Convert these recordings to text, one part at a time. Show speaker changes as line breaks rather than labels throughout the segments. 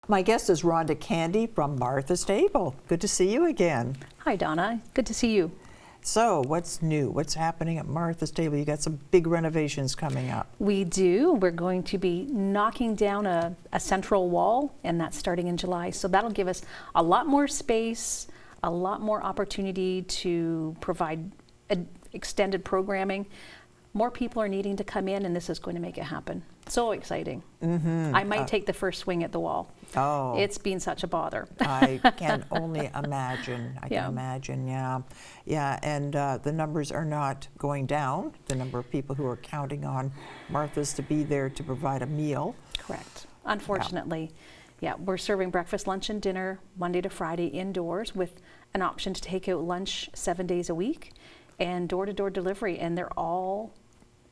My guest is Ronda Candy from Martha's Table. Good to see you again.
Hi, Donna. Good to see you.
So, what's new? What's happening at Martha's Table? You got some big renovations coming up.
We do. We're going to be knocking down a central wall, and that's starting in July. So that'll give us a lot more space, a lot more opportunity to provide extended programming. More people are needing to come in, and this is going to make it happen. So exciting.
Mm-hmm.
I might take the first swing at the wall.
Oh.
It's been such a bother.
I can only imagine. I can imagine, yeah. Yeah, and the numbers are not going down, the number of people who are counting on Martha's to be there to provide a meal.
Correct. Unfortunately, yeah, we're serving breakfast, lunch, and dinner Monday to Friday indoors with an option to take out lunch 7 days a week and door-to-door delivery, and they're all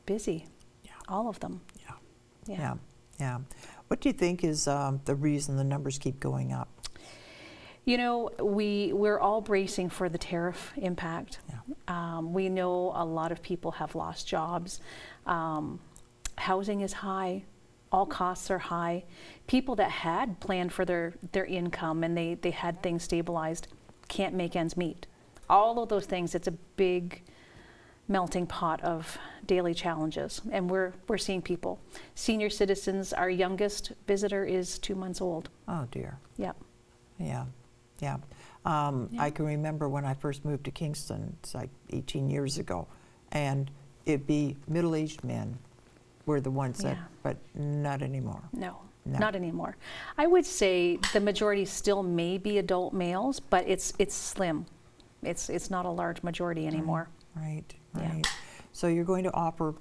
busy, all of them.
Yeah. What do you think is the reason the numbers keep going up?
You know, we're all bracing for the tariff impact. We know a lot of people have lost jobs. Housing is high. All costs are high. People that had planned for their income and they had things stabilized can't make ends meet. All of those things, it's a big melting pot of daily challenges, and we're seeing people. Senior citizens, our youngest visitor is 2 months old.
Oh dear.
Yeah.
I can remember when I first moved to Kingston, it's like 18 years ago, and it'd be middle-aged men were the ones that, but not anymore.
No, not anymore. I would say the majority still may be adult males, but it's slim. It's not a large majority anymore.
Right. So you're going to offer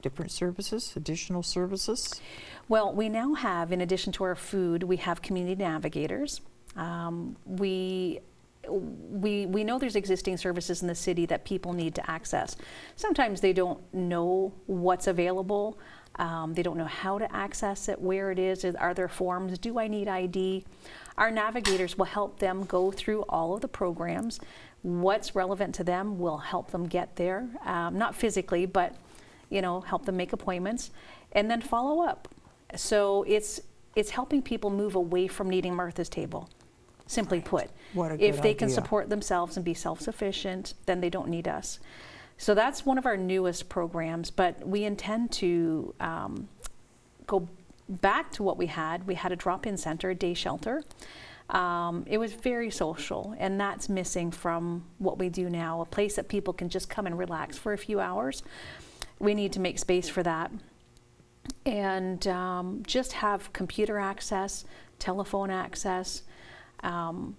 different services, additional services?
Well, we now have, in addition to our food, we have community navigators. We know there's existing services in the city that people need to access. Sometimes they don't know what's available. They don't know how to access it, where it is. Are there forms? Do I need ID? Our navigators will help them go through all of the programs. What's relevant to them will help them get there, not physically, but help them make appointments and then follow up. So it's helping people move away from needing Martha's Table. Simply put, if they can support themselves and be self-sufficient, then they don't need us. So that's one of our newest programs, but we intend to go back to what we had. We had a drop-in center, a day shelter. It was very social, and that's missing from what we do now, a place that people can just come and relax for a few hours. We need to make space for that. And just have computer access, telephone access.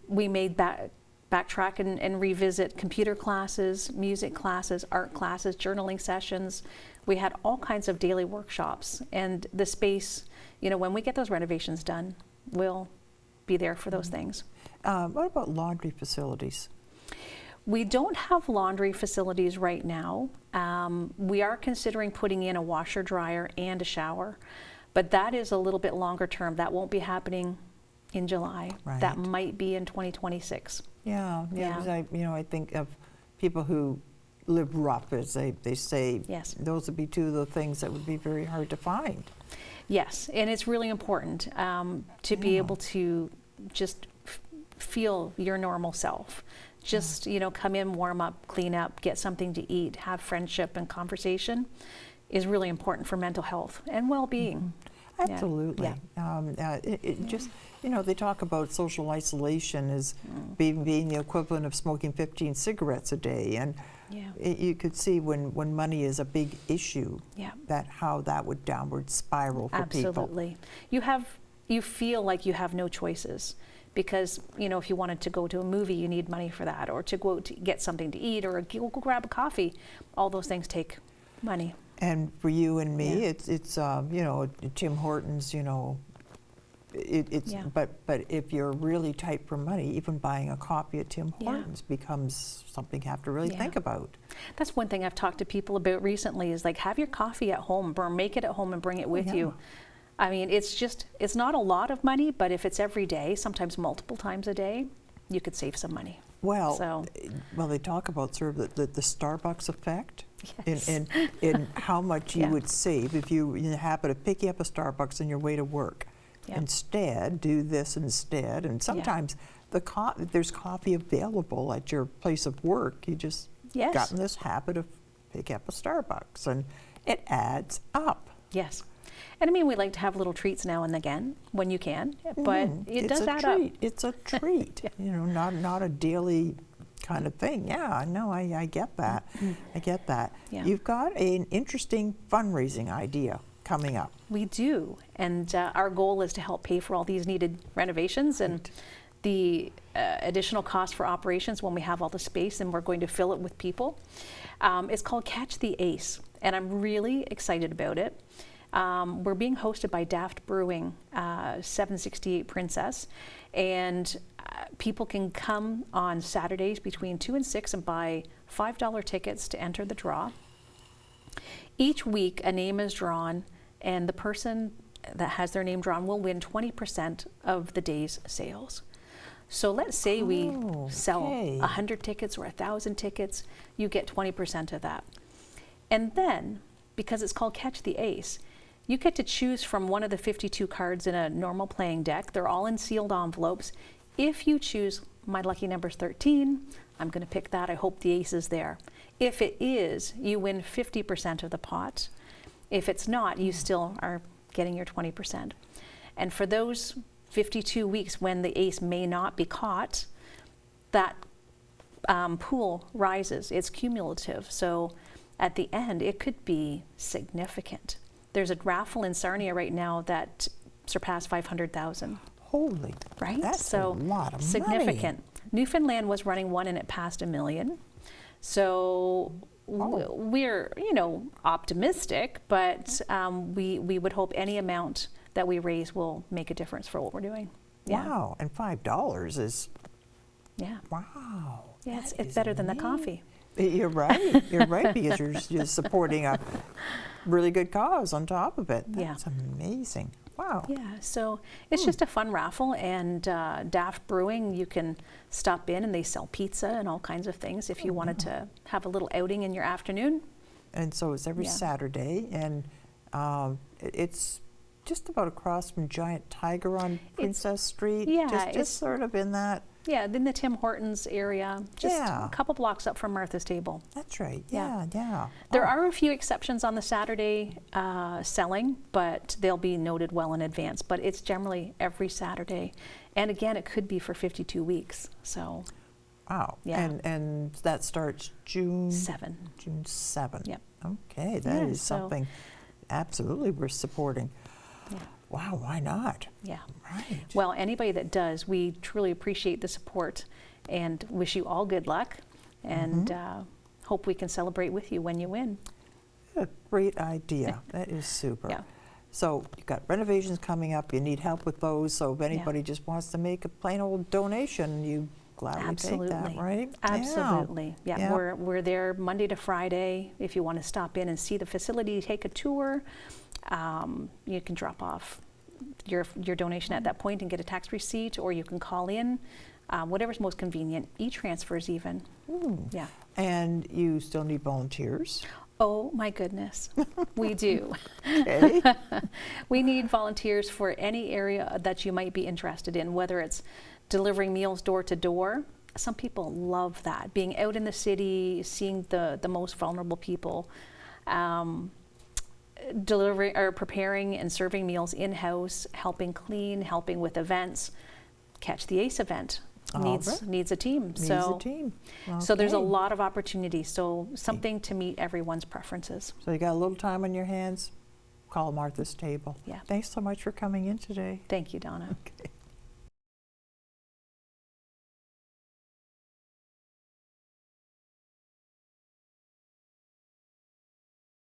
We made backtrack and revisit computer classes, music classes, art classes, journaling sessions. We had all kinds of daily workshops, and the space, when we get those renovations done, we'll be there for those things.
What about laundry facilities?
We don't have laundry facilities right now. We are considering putting in a washer dryer and a shower, but that is a little bit longer term. That won't be happening in July.
Right.
That might be in 2026.
Yeah. I think of people who live rough, as they say.
Yes.
Those would be two of the things that would be very hard to find.
Yes, and it's really important to be able to just feel your normal self. Just, come in, warm up, clean up, get something to eat, have friendship and conversation is really important for mental health and well-being.
Absolutely. Just, they talk about social isolation as being the equivalent of smoking 15 cigarettes a day. And you could see when money is a big issue, how that would downward spiral for people.
Absolutely. You feel like you have no choices because, if you wanted to go to a movie, you need money for that, or to go to get something to eat, or go grab a coffee. All those things take money.
And for you and me, it's Tim Hortons, but if you're really tight for money, even buying a coffee at Tim Hortons becomes something you have to really think about.
That's one thing I've talked to people about recently is have your coffee at home, or make it at home and bring it with you. I mean, it's not a lot of money, but if it's every day, sometimes multiple times a day, you could save some money.
Well, they talk about sort of the Starbucks effect.
Yes.
in how much you would save if you happen to pick up a Starbucks on your way to work. instead, do this instead. And sometimes there's coffee available at your place of work. You just got in this habit of pick up a Starbucks, and it adds up.
Yes. And I mean, we like to have little treats now and again when you can, but it does add up.
It's a treat, you know, not a daily kind of thing. Yeah, no, I get that. I get that.
Yeah.
You've got an interesting fundraising idea coming up.
We do, and our goal is to help pay for all these needed renovations and the additional cost for operations when we have all the space and we're going to fill it with people. It's called Catch the Ace, and I'm really excited about it. We're being hosted by Daft Brewing, 768 Princess, and people can come on Saturdays between 2 and 6 and buy $5 tickets to enter the draw. Each week a name is drawn, and the person that has their name drawn will win 20% of the day's sales. So let's say we sell 100 tickets or 1,000 tickets, you get 20% of that. And then, because it's called Catch the Ace, you get to choose from one of the 52 cards in a normal playing deck. They're all in sealed envelopes. If you choose my lucky number's 13, I'm going to pick that. I hope the ace is there. If it is, you win 50% of the pot. If it's not, you still are getting your 20%. And for those 52 weeks when the ace may not be caught, that pool rises. It's cumulative. So at the end, it could be significant. There's a raffle in Sarnia right now that surpassed 500,000.
Holy,
right?
That's a lot of
significant.
money.
Newfoundland was running one and it passed $1 million. So we're, you know, optimistic, but we would hope any amount that we raise will make a difference for what we're doing.
Wow, and $5 is, wow.
Yeah, it's better than the coffee.
You're right, you're right, because you're supporting a really good cause on top of it. That's amazing. Wow.
Yeah, so it's just a fun raffle, and Daft Brewing, you can stop in and they sell pizza and all kinds of things if you wanted to have a little outing in your afternoon.
And so it's every Saturday, and it's just about across from Giant Tiger on Princess Street.
Yeah,
just sort of in that.
Yeah, in the Tim Hortons area, just a couple blocks up from Martha's Table.
That's right. Yeah.
There are a few exceptions on the Saturday selling, but they'll be noted well in advance. But it's generally every Saturday, and again, it could be for 52 weeks. So.
Wow.
Yeah.
And that starts June
7.
June 7.
Yep.
Okay, that is something absolutely worth supporting.
Yeah.
Wow, why not?
Yeah.
Right.
Well, anybody that does, we truly appreciate the support and wish you all good luck, and hope we can celebrate with you when you win.
A great idea. That is super.
Yeah.
So you've got renovations coming up. You need help with those. So if anybody just wants to make a plain old donation, you gladly take that, right?
Absolutely. Yeah. We're there Monday to Friday. If you want to stop in and see the facility, take a tour, you can drop off your donation at that point and get a tax receipt, or you can call in, whatever's most convenient. E-transfers even. Yeah.
And you still need volunteers?
Oh my goodness, we do.
Okay.
We need volunteers for any area that you might be interested in, whether it's delivering meals door to door. Some people love that, being out in the city, seeing the most vulnerable people, delivering or preparing and serving meals in-house, helping clean, helping with events. Catch the Ace event needs a team. So there's a lot of opportunities. So something to meet everyone's preferences.
So you got a little time on your hands, call Martha's Table.
Yeah.
Thanks so much for coming in today.
Thank you, Donna.
Okay.